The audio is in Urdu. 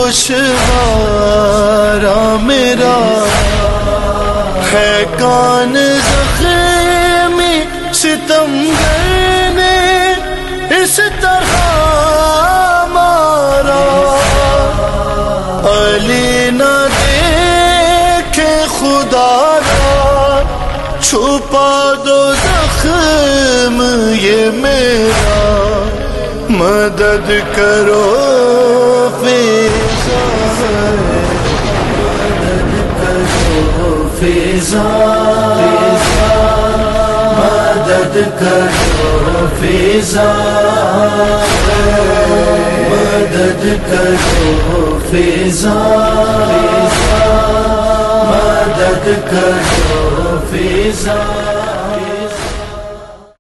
گوشوارا میرا ہے کان زخمی ستمگر نے اس طرح مارا علی نہ دیکھے خدا را چھپا دو زخم یہ میرا مدد کرو فیضا فیضا مدد کرو فیضا مدد کرو فیضا مدد کرو فیضا